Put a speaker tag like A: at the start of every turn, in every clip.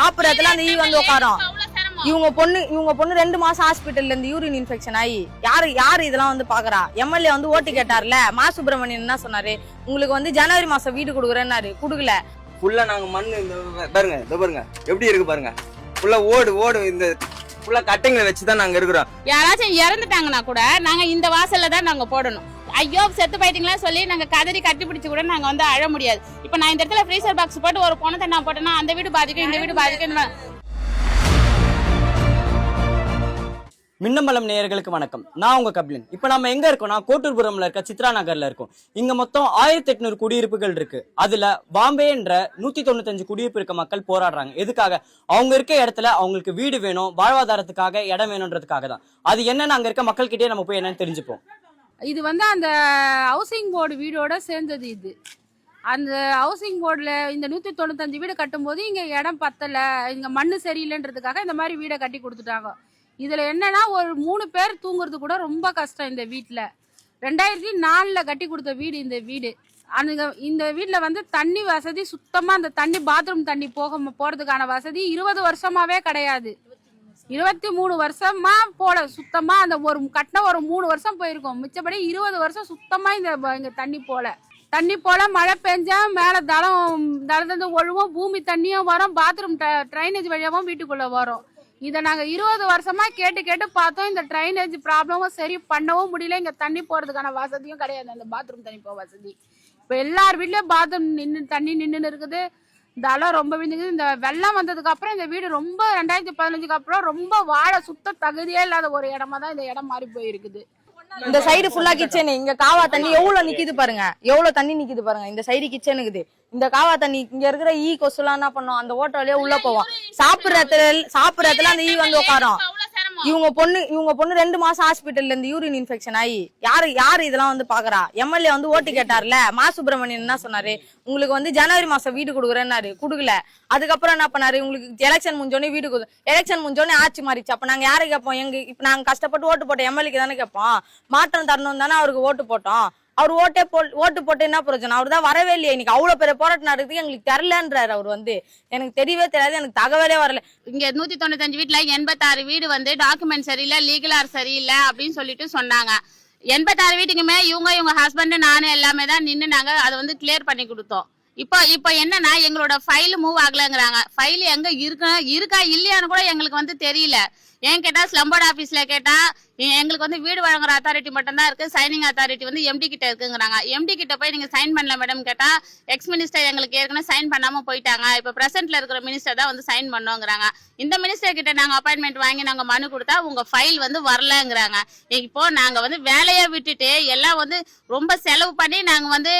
A: சாப்பிடறதுல அந்த ஈ வந்து உட்காரும். இவங்க பொண்ணு 2 மாசம் ஹாஸ்பிட்டல்ல இருந்து யூரின் இன்ஃபெக்ஷன் ஆகி யாரு இதெல்லாம் வந்து பாக்குறா? எம்எல்ஏ வந்து ஓட்டு கேட்டார்ல, மா சுப்பிரமணியன் என்ன சொன்னாரு? உங்களுக்கு வந்து ஜனவரி மாசம் வீடு கொடுக்குறேன்னாரு, குடுக்கல.
B: ஃபுல்லா நாங்க மண்ணு இந்த பாருங்க, இந்த பாருங்க எப்படி இருக்கு பாருங்க. ஃபுல்லா ஓடு இந்த ஃபுல்லா கட்டிங்ல வச்சுதான் நாங்க இருக்கிறோம்.
C: யாராச்சும் இறந்துட்டாங்கன்னா கூட நாங்க இந்த வாசல்ல தான் நாங்க போடணும். ஐயோ செத்து போயிட்டீங்களா சொல்லி நாங்க கதறி கட்டி பிடிச்சு கூட நாங்க வந்து அழ முடியாது. இப்ப நான் இந்த இடத்துல ஃப்ரீசர் பாக்ஸ் போட்டு ஒரு பணத்தை நான் போட்டேன்னா அந்த வீடு பாதிக்கும், இந்த வீடு பாதிக்கும்.
D: மின்னம்பலம் நேயர்களுக்கு வணக்கம். நான் உங்க கபிலன். இப்ப நம்ம எங்க இருக்கோம்னா கோட்டூர்புரம்ல இருக்க சித்ரா நகர்ல இருக்கோம். இங்க மொத்தம் 1800 குடியிருப்புகள் இருக்கு. அதுல பாம்பேன்ற 195 குடியிருப்பு இருக்க மக்கள் போராடுறாங்க. எதுக்காக? அவங்க இருக்க இடத்துல அவங்களுக்கு வீடு வேணும், வாழ்வாதாரத்துக்காக இடம் வேணும்ன்றதுக்காக தான். அது என்னன்னு அங்க இருக்க மக்கள் கிட்டே நம்ம போய் என்னன்னு தெரிஞ்சுப்போம்.
E: இது வந்து அந்த ஹவுசிங் போர்டு வீடோட சேர்ந்தது. இது அந்த ஹவுசிங் போர்டில் இந்த 195 வீடு கட்டும்போது இங்கே இடம் பத்தலை, இங்கே மண்ணு சரியில்லைன்றதுக்காக இந்த மாதிரி வீடை கட்டி கொடுத்துட்டாங்க. இதில் என்னன்னா ஒரு 3 பேர் தூங்குறது கூட ரொம்ப கஷ்டம். இந்த வீட்டில் 2004 கட்டி கொடுத்த வீடு இந்த வீடு. இந்த வீட்டில் வந்து தண்ணி வசதி சுத்தமாக, அந்த தண்ணி பாத்ரூம் தண்ணி போகிறதுக்கான வசதி 20 வருஷமாவே கிடையாது. 23 வருஷமா போல சுத்தமா அந்த ஒரு கட்டின ஒரு 3 வருஷம் போயிருக்கோம். மிச்சபடி 20 வருஷம் சுத்தமா இங்க தண்ணி போல மழை பெஞ்சா மேல தளந்து ஒழுவும், பூமி தண்ணியும் வரும், பாத்ரூம் ட்ரைனேஜ் வழியாவும் வீட்டுக்குள்ள வரும். இதை நாங்க 20 வருஷமா கேட்டு பார்த்தோம். இந்த ட்ரைனேஜ் ப்ராப்ளமும் சரி பண்ணவும் முடியல. இங்க தண்ணி போறதுக்கான வசதியும் கிடையாது, அந்த பாத்ரூம் தண்ணி போக வசதி. இப்ப எல்லார் வீட்லயும் பாத்ரூம் தண்ணி நின்று இருக்குது. இந்த அளவு ரொம்ப விழுந்துக்குது. இந்த வெள்ளம் வந்ததுக்கு அப்புறம் இந்த வீடு ரொம்ப 2015க்கு அப்புறம் ரொம்ப வாழ சுத்த தகுதியே இல்லாத ஒரு இடமா தான் இந்த இடம் மாறி போயிருக்குது.
A: இந்த சைடு ஃபுல்லா கிச்சன். இங்க காவா தண்ணி எவ்வளவு நிக்குது பாருங்க, எவ்வளவு தண்ணி நிக்குது பாருங்க. இந்த சைடு கிச்சன் இருக்குது. இந்த காவா தண்ணி இங்க இருக்கிற ஈ கொசுலாம் என்ன பண்ணும், அந்த ஓட்டோலயே உள்ள போவோம். சாப்பிடறதுல அந்த ஈ வந்து உட்காரும். இவங்க பொண்ணு 2 மாசம் ஹாஸ்பிட்டல்ல இருந்து யூரின் இன்ஃபெக்ஷன் ஆகி யாரு இதெல்லாம் வந்து பாக்குறா? எம்எல்ஏ வந்து ஓட்டு கேட்டார்ல, மா சுப்பிரமணியன் என்ன சொன்னாரு? உங்களுக்கு வந்து ஜனவரி மாசம் வீடு கொடுக்குறேன்னாரு, குடுக்கல. அதுக்கப்புறம் என்ன பண்ணாரு? உங்களுக்கு எலெக்ஷன் முடிஞ்சோடனே வீடு எலெக்ஷன் முடிஞ்சோடனே ஆட்சி மாறிச்சு. அப்ப நாங்க யாரை கேட்போம்? இப்ப நாங்க கஷ்டப்பட்டு ஓட்டு போட்டோம் எம்எல்ஏக்கு தானே கேட்போம். மாற்றம் தரணும் தானே அவருக்கு ஓட்டு போட்டோம். அவர் ஓட்டு போட்டு என்ன பிரச்சனை? அவர் தான் வரவே இல்லையே. இன்னைக்கு அவ்வளவு பெரிய போராட்டம் நடக்குது, எங்களுக்கு தெரியலன்றாரு. அவர் வந்து எனக்கு தெரியவே தெரியாது, எனக்கு தகவலே வரல.
C: இங்க 195 வீட்டுல 86 வீடு வந்து டாக்குமெண்ட் சரியில்லை, லீகலார் சரியில்லை அப்படின்னு சொல்லிட்டு சொன்னாங்க. 86 வீட்டுக்குமே இவங்க ஹஸ்பண்ட் நானு எல்லாமே தான் நின்று நாங்க அதை வந்து கிளியர் பண்ணி கொடுத்தோம். இப்போ என்னன்னா எங்களோட ஃபைல் மூவ் ஆகலங்கிறாங்க. ஃபைல் எங்க இருக்கா இல்லையான்னு கூட எங்களுக்கு வந்து தெரியல. ஏன் கேட்டா ஸ்லம்போர்ட் ஆபீஸ்ல கேட்டா எங்களுக்கு வந்து வீடு வழங்குற அத்தாரிட்டி மட்டும் தான் இருக்கு, சைனிங் அத்தாரிட்டி வந்து எம்டி கிட்ட இருக்குங்கிறாங்க. எம்டி கிட்ட போய் நீங்க சைன் பண்ணல மேடம் கேட்டா எக்ஸ் மினிஸ்டர் எங்களுக்கு ஏற்கனவே சைன் பண்ணாம போயிட்டாங்க, இப்ப பிரசன்ட்ல இருக்கிற மினிஸ்டர் தான் வந்து சைன் பண்ணுங்கிறாங்க. இந்த மினிஸ்டர் கிட்ட நாங்க அப்பாயின்மெண்ட் வாங்கி நாங்க மனு கொடுத்தா உங்க ஃபைல் வந்து வரலங்கிறாங்க. இப்போ நாங்க வந்து வேலையை விட்டுட்டு எல்லாம் வந்து ரொம்ப செலவு பண்ணி நாங்க வந்து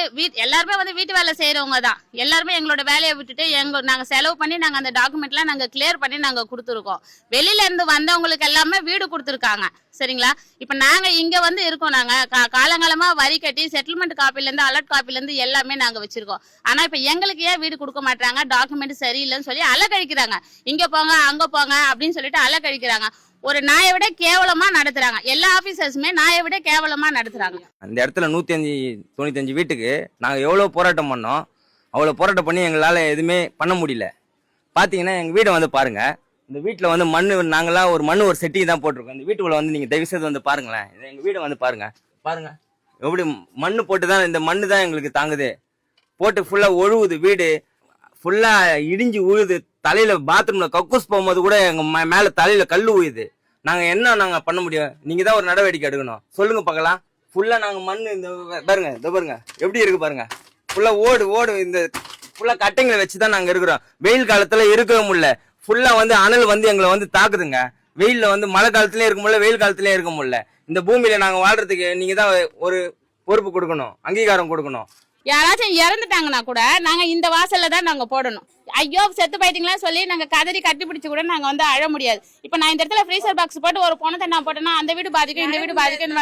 C: எல்லாருமே வந்து வீட்டு வேலை செய்யறவங்க தான். எல்லாருமே எங்களோட வேலையை விட்டுட்டு நாங்க செலவு பண்ணி நாங்க அந்த டாக்குமெண்ட்லாம் நாங்க கிளியர் பண்ணி நாங்க கொடுத்துருக்கோம். வெளியில இருந்து வந்தவங்களுக்கு எல்லாமே வீடு கொடுத்துருக்காங்க. சரிங்களா? இப்ப நாங்க இங்க வந்து இருக்கோம். நாங்க காலங்காலமா வரி கட்டி செட்டில்மெண்ட் காப்பில இருந்து அலர்ட் காப்பில இருந்து எல்லாமே நாங்க வச்சிருக்கோம். ஆனா இப்ப எங்களுக்கு ஏன் வீடு கொடுக்க மாட்டாங்க? டாக்குமெண்ட் சரியில்லைன்னு சொல்லி அலக்கழிக்கிறாங்க. இங்க போங்க அங்க போங்க அப்படின்னு சொல்லிட்டு அலக்கழிக்கிறாங்க. ஒரு நாயை விட கேவலமா நடத்துறாங்க. எல்லா ஆபீசர்ஸுமே நாயை விட கேவலமா நடத்துறாங்க.
B: அந்த இடத்துல 195 வீட்டுக்கு நாங்க எவ்வளவு போராட்டம் பண்ணோம். அவ்வளவு போராட்டம் பண்ணி எங்களால எதுவுமே பண்ண முடியல. பாத்தீங்கன்னா எங்க வீடை வந்து பாருங்க. இந்த வீட்டுல வந்து நாங்கெல்லாம் ஒரு செட்டி தான் போட்டிருக்கோம். இந்த வீட்டுக்குள்ள வந்து நீங்க தயவு செய்து வந்து பாருங்களேன். எங்க வீடை வந்து பாருங்க எப்படி மண்ணு போட்டுதான், இந்த மண்ணு தான் எங்களுக்கு தாங்குது. போட்டு ஃபுல்லா ஒழுகுது, வீடு ஃபுல்லா இடிஞ்சு உழுது. தலையில பாத்ரூம்ல கக்கூஸ் போகும்போது கூட எங்க மேல தலையில கல்லு உழுது. நாங்க பண்ண முடியும்? நீங்க தான் ஒரு நடவடிக்கை எடுக்கணும். சொல்லுங்க பார்க்கலாம். ஃபுல்லா நாங்க மண்ணு இந்த பாருங்க எப்படி இருக்கு பாருங்க. ஃபுல்லா ஓடு இந்த ஃபுல்லா கட்டைங்களை வச்சுதான் நாங்க இருக்கிறோம். வெயில் காலத்துல இருக்கவே முடியல. ஃபுல்லா வந்து அனல் வந்து எங்களை வந்து தாக்குதுங்க. வெயில்ல வந்து மழை காலத்திலயும் இருக்க முடியல, வெயில் காலத்திலயும் இருக்க முடியல. இந்த பூமியில நாங்க வாழ்றதுக்கு நீங்க தான் ஒரு பொறுப்பு கொடுக்கணும், அங்கீகாரம் கொடுக்கணும்.
C: யாராச்சும் இறந்துட்டாங்கன்னா கூட நாங்க இந்த வாசல்ல தான் நாங்க போடணும். ஐயோ செத்து போயிட்டீங்களா சொல்லி நாங்க கதறி கட்டி பிடிச்சு கூட நாங்க வந்து அழ முடியாது. இப்ப நான் இந்த இடத்துல ஃப்ரீசர் பாக்ஸ் போட்டு ஒரு பணத்தை நான் போட்டேன்னா அந்த வீடு பாதிக்கும், இந்த வீடு பாதிக்கும்,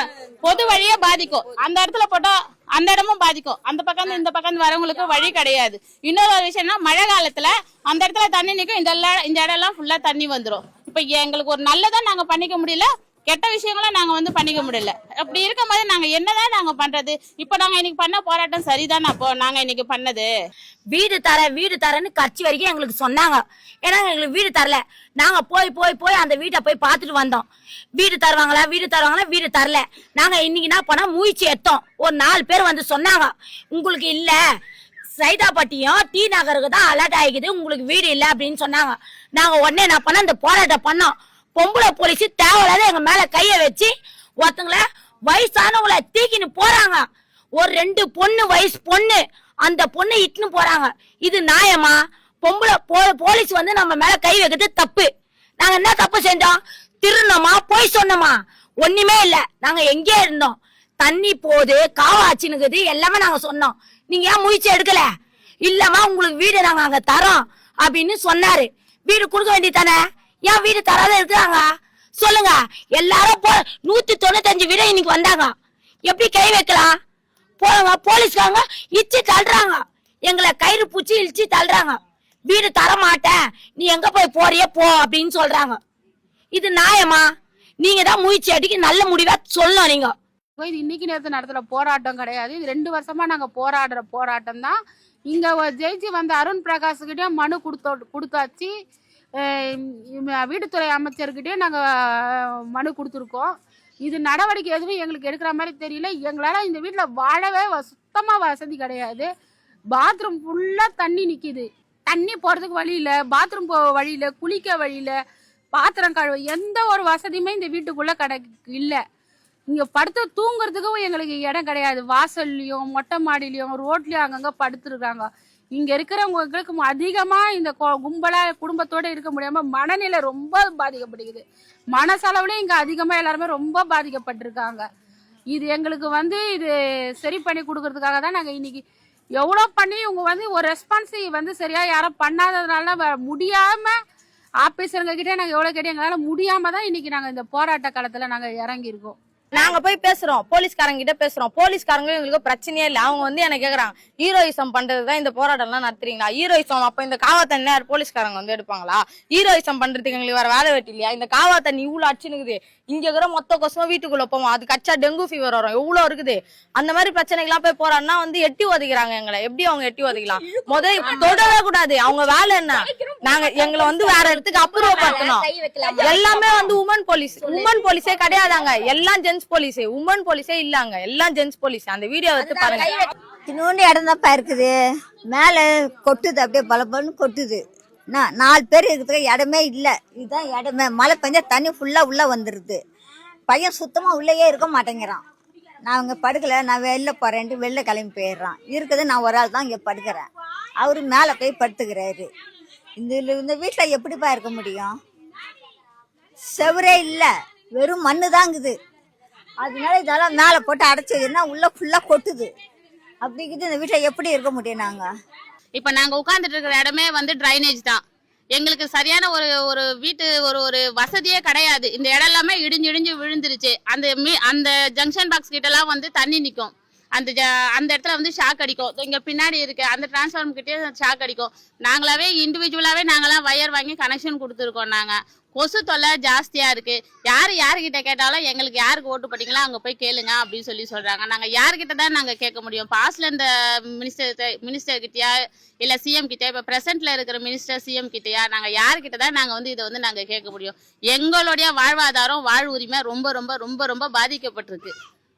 C: பொது வழியே பாதிக்கும். அந்த இடத்துல போட்டா அந்த இடமும் பாதிக்கும். அந்த பக்கம் இந்த பக்கம் வரவங்களுக்கு வழி கிடையாது. இன்னொரு விஷயம்னா மழை காலத்துல அந்த இடத்துல தண்ணி நிற்கும், இந்த இடம் எல்லாம் ஃபுல்லா தண்ணி வந்துடும். இப்ப எங்களுக்கு ஒரு நல்லதா நாங்க பண்ணிக்க முடியல, கெட்ட விஷயங்களை நாங்க வந்து பண்ணிக்க முடியல. அப்படி இருக்கும்போது நாங்க என்னதான் நாங்க பண்றது? இப்ப நாங்க இன்னைக்கு பண்ண போராட்டம் சரிதானே? அப்போ நாங்க இன்னைக்கு பண்ணது
F: வீடு தரேன்னு கட்சி வரைக்கும் எங்களுக்கு சொன்னாங்க. ஏன்னா எங்களுக்கு வீடு தரல. நாங்க போய் அந்த வீட்டை போய் பார்த்துட்டு வந்தோம். வீடு தருவாங்களா வீடு தரல. நாங்க இன்னைக்கு என்ன பண்ணா முயற்சி எடுத்தோம். ஒரு 4 பேர் வந்து சொன்னாங்க, உங்களுக்கு இல்ல சைதாப்பட்டியும் டி நகருக்கு தான் அலர்ட் ஆகிக்குது, உங்களுக்கு வீடு இல்ல அப்படின்னு சொன்னாங்க. நாங்க உடனே என்ன பண்ணோம், இந்த போராட்டம் பண்ணோம். பொம்பளை போலீஸ் தேவையில்லாத எங்க மேல கைய வச்சு ஒருத்தங்கள வயசானவங்களை தூக்கின்னு போறாங்க. ஒரு 2 பொண்ணு வயசு பொண்ணு, அந்த பொண்ணை இட்டுன்னு போறாங்க. இது நியாயமா? பொம்பளை போலீஸ் வந்து நம்ம மேல கை வைக்கிறது தப்பு. நாங்க என்ன தப்பு செஞ்சோம்? திருநோமா போய் சொன்னோமா? ஒண்ணுமே இல்ல. நாங்க எங்கே இருந்தோம்? தண்ணி போகுது, காவாச்சினுக்குது, எல்லாமே நாங்க சொன்னோம். நீங்க ஏன் முயற்சி எடுக்கல? இல்லம்மா உங்களுக்கு வீடு நாங்க அங்க தரோம் அப்படின்னு சொன்னாரு. வீடு கொடுக்க வேண்டியதானே? ஏன் வீடு தராத இருக்கிறாங்க சொல்லுங்க. எல்லாரும் 195 வீடு இன்னைக்கு வந்தாங்க. எப்படி கை வைக்கலாம்? போங்க, போலீஸ்காரங்க இச்சு தள்ளுறாங்க, எங்களை கயிறு பூச்சி இழிச்சு தள்ளுறாங்க. வீடு தர மாட்டேன், நீ எங்க போய் போறியே போ அப்படின்னு சொல்றாங்க. இது நியாயமா? நீங்க தான் முயற்சி அடிக்க நல்ல முடிவா சொல்லணும். நீங்க
E: இது இன்னைக்கு நேரத்து நடத்துற போராட்டம் கிடையாது. இது 2 வருஷமா நாங்க போராடுற போராட்டம் தான். இங்க ஜெயிச்சு வந்த அருண் பிரகாஷ்கிட்டே மனு கொடுத்தாச்சு. வீட்டுத்துறை அமைச்சர்கிட்டயே நாங்க மனு கொடுத்துருக்கோம். இது நடவடிக்கை எதுவும் எங்களுக்கு எடுக்கிற மாதிரி தெரியல. எங்களால இந்த வீட்டுல வாழவே சுத்தமா வசதி கிடையாது. பாத்ரூம் ஃபுல்லா தண்ணி நிக்குது. தண்ணி போறதுக்கு வழி இல்ல, பாத்ரூம் போக வழி இல்ல, குளிக்க வழி இல்ல, பாத்திரம் கழுவ எந்த ஒரு வசதியுமே இந்த வீட்டுக்குள்ள இல்ல. இங்க படுத்து தூங்குறதுக்கும் எங்களுக்கு இடம் கிடையாது. வாசல்லையும் மொட்டை மாடிலையும் ரோட்லயும் அங்கங்க படுத்துருக்காங்க. இங்க இருக்கிறவங்களுக்கு அதிகமா இந்த கும்பலா குடும்பத்தோட இருக்க முடியாம மனநிலை ரொம்ப பாதிக்கப்படுகிறது. மனசளவுல இங்க அதிகமா எல்லாருமே ரொம்ப பாதிக்கப்பட்டிருக்காங்க. இது எங்களுக்கு வந்து இது சரி பண்ணி கொடுக்கறதுக்காக தான் நாங்க இன்னைக்கு எவ்வளவு பண்ணி இவங்க வந்து ஒரு ரெஸ்பான்ஸ் வந்து சரியா யாரும் பண்ணாததுனால முடியாம ஆபீசருங்க கிட்டே நாங்க எவ்வளவு கேட்டோம், எங்களால முடியாம தான் இன்னைக்கு நாங்க இந்த போராட்ட காலத்துல நாங்க இறங்கி இருக்கோம்.
A: நாங்க போய் பேசுறோம், போலீஸ்காரங்க கிட்ட பேசுறோம். போலீஸ்காரங்க எங்களுக்கு பிரச்சனையே இல்ல. அவங்க வந்து என்ன கேக்குறாங்க, ஹீரோயிசம் பண்றதுதான் இந்த போராட்டம் எல்லாம் நடத்துறீங்களா? ஹீரோயிசம் அப்ப இந்த காவா தண்ணி போலீஸ்காரங்க வந்து எடுப்பாங்களா? ஹீரோயிசம் பண்றதுக்கு எங்களுக்கு வேற வேலை வெட்டி இல்லையா? இந்த காவா தண்ணி இவ்வளவு அடிச்சுனுக்குது. இங்க இருக்கிற மொத்த கொசமா வீட்டுக்குள்ள போவோம், அது கச்சா டெங்கு ஃபீவர் வரும், எவ்வளவு இருக்குது. அந்த மாதிரி பிரச்சனைகள்லாம் போய் போறான்னா வந்து எட்டி ஒதுக்கிறாங்க எங்களை. எப்படி அவங்க எட்டி ஒதுக்கலாம்? முதல்ல தொடவே கூடாது. அவங்க வேலை என்ன? நாங்க எங்களை வந்து வேற இடத்துக்கு அப்புறப்படுத்தணும். எல்லாமே வந்து உமன் போலீஸே கிடையாதாங்க. எல்லாம் ஜென்ஸ் போலீஸ், உமன் போலீஸே இல்லாங்க. எல்லாம் ஜென்ஸ் போலீஸ். அந்த வீடியோ எடுத்து பாருங்க.
G: இன்னொன்று இடம் தான்ப்பா இருக்குது. மேலே கொட்டுது, அப்படியே பலபலன்னு கொட்டுது. 4 பேர் இருக்கிறதுக்கு இடமே இல்லை. இதுதான் இடமே. மழை பெஞ்சா தண்ணி ஃபுல்லாக உள்ளே வந்துடுது. பையன் சுத்தமாக உள்ளேயே இருக்க மாட்டேங்கிறான். நான் இங்கே படுக்கலை, நான் வெளில போகிறேன்ட்டு வெளில கிளம்பி போயிடுறான். இருக்குது நான் ஒரு ஆள் தான் இங்கே படுக்கிறேன். அவரு மேலே போய் படுத்துக்கிறாரு. இந்த வீட்டில் எப்படிப்பா இருக்க முடியும்? செவரே இல்லை, வெறும் மண்ணு தாங்குது. அதனால இதெல்லாம் மேலே போட்டு அடைச்சதுன்னா உள்ள ஃபுல்லாக கொட்டுது. அப்படிங்கிட்டு இந்த வீட்டில் எப்படி இருக்க முடியும்? நாங்கள்
C: இப்ப நாங்க உட்கார்ந்துட்டு இருக்கிற இடமே வந்து டிரைனேஜ் தான். எங்களுக்கு சரியான ஒரு வீட்டு ஒரு வசதியே கிடையாது. இந்த இடம் எல்லாமே இடிஞ்சு விழுந்துருச்சு. அந்த ஜங்ஷன் பாக்ஸ் கிட்ட எல்லாம் வந்து தண்ணி நிக்கும். அந்த இடத்துல வந்து ஷாக் அடிக்கும். இங்க பின்னாடி இருக்கு அந்த டிரான்ஸ்ஃபார்மர் கிட்டே ஷாக் அடிக்கும். நாங்களாவே இண்டிவிஜுவலாவே நாங்களாம் வயர் வாங்கி கனெக்ஷன் கொடுத்துருக்கோம். நாங்க கொசு தொல்லை ஜாஸ்தியா இருக்கு. யாருக்கிட்ட கேட்டாலும் எங்களுக்கு யாருக்கு ஓட்டு போட்டீங்களா அங்க போய் கேளுங்க அப்படின்னு சொல்றாங்க. நாங்க யாருக்கிட்ட தான் நாங்க கேட்க முடியும்? பாஸ்ட்ல இந்த மினிஸ்டர் கிட்டயா இல்ல சிஎம் கிட்டயா? இப்ப பிரசன்ட்ல இருக்கிற மினிஸ்டர் சிஎம் கிட்டயா? நாங்க யாருக்கிட்ட தான் நாங்க வந்து இதை வந்து நாங்க கேட்க முடியும்? எங்களுடைய வாழ்வாதாரம் வாழ் உரிமை ரொம்ப ரொம்ப ரொம்ப ரொம்ப பாதிக்கப்பட்டிருக்கு.